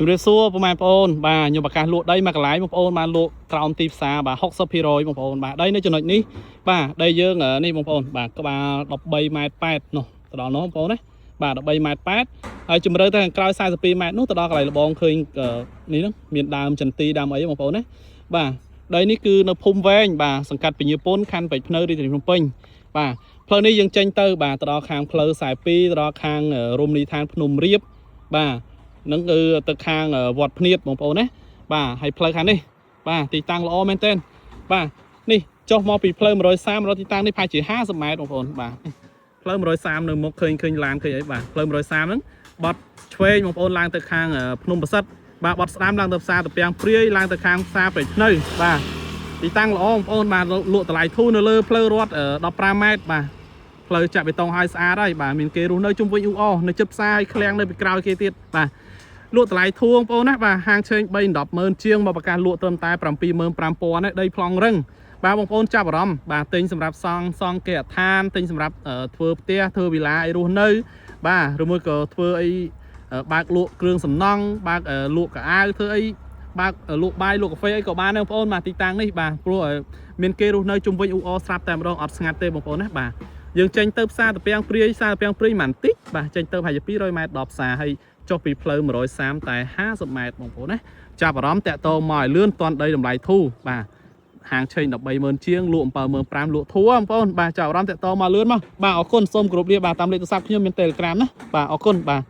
ជំរាបសួរពុកម៉ែបងប្អូនបាទខ្ញុំប្រកាសលក់ដីមកកន្លែងបងប្អូនបានលក់ក្រោមទីផ្សារបាទ 60% បងប្អូនបាទដីនៅចំណុចនេះបាទដីយើងនេះបងប្អូនបាទក្បាល13.8 ម៉ែត្រនោះទៅដល់នោះបងប្អូនណាបាទ13.8 ម៉ែត្រហើយជម្រៅទៅខាងក្រោយ42 ម៉ែត្រនោះទៅដល់កន្លែងលបងឃើញនេះហ្នឹងមានដើមចន្ទីដើមអីបងប្អូនណាបាទដីនេះគឺនៅភូមិវែងបាទសង្កាត់ពញាពុនខណ្ឌពេជ្រភ្នៅរាជធានីភ្នំពេញបាទផ្លូវនេះយើងចេញទៅបាទទៅដល់ខាងផ្លូវ42ទៅដល់ខាងរមណីយដ្ឋានភ្នំរៀបបាទនឹងគឺទៅខាងវត្តភ្នៀតបងប្អូនណាបាទហើយផ្លូវខាងនេះបាទទីតាំងល្អមែនទែនបាទនេះចុះមកពីផ្លូវ130រកទីតាំងនេះប្រហែលជា50 ម៉ែត្របងប្អូនបាទផ្លូវ130នៅមុខឃើញឡានឃើញអីបាទផ្លូវ130ហ្នឹងបត់ឆ្វេងបងប្អូនឡើងទៅខាងភ្នំប្រសិទ្ធបាទបត់ស្ដាំឡើងទៅផ្សារតាពាំងព្រាយឡើងទៅខាងផ្សារពេជ្រភ្នៅបាទទីតាំងល្អបងប្អូនបាទលក់តម្លៃធូរនៅលើផ្លូវរត់15 ម៉ែត្របាទផ្លូវចាក់បេតុងឲ្យស្អាតហើយបាទមានគេរស់នៅជុំវិញអ៊ូអនៅជិតផ្សារឲ្យឃ្លាំងនៅពីក្រោយគេទៀតបាទលក់តម្លៃធូរបងប្អូនណាបាទហាងឆេង3-10,000ជាងមកប្រកាសលក់ត្រឹមតែ 75,000 ណាដីប្លង់រឹងបាទបងប្អូនចាប់អារម្មណ៍បាទទិញសម្រាប់សង់គេអដ្ឋានទិញសម្រាប់ធ្វើផ្ទះធ្វើវិឡាឲ្យរស់នៅបាទឬមួយក៏ធ្វើអីបើកលក់គ្រឿងសំណង់បើកលក់កៅអៅធ្វើអីបើកលក់បាយលក់កាហ្វេអីក៏បានដែរបងប្អូនបាទទីតាំងនេះបាទព្រោះមានគេរស់នៅជុំវិញអ៊ូអស្រាប់តែម្ដងអត់ស្ងាត់ទេបងប្អូនណាបាទយើងចេញទៅផ្សារតាពាំងព្រាយផ្សារតាពាំងព្រាយមិនតិចបាទចេញទៅប្រហែលជា200 ម៉ែត្រដល់ផ្សារហើយចុះពីផ្លូវ130តែ50 ម៉ែត្របងប្អូនណាចាប់អារម្មណ៍តាក់ទងមកឲ្យលឿនតន់ដីតម្លៃធូរបាទហាងឆេង13,000ជាងលក់75,000លក់ធូរបងប្អូនបាទចាប់អារម្មណ៍តាក់ទងមកលឿនមកបាទអរគុណសូមគោរពលាបាទតាមលេខទូរស័ព្ទខ្ញុំមាន Telegram ណាបាទអរគុណបាទ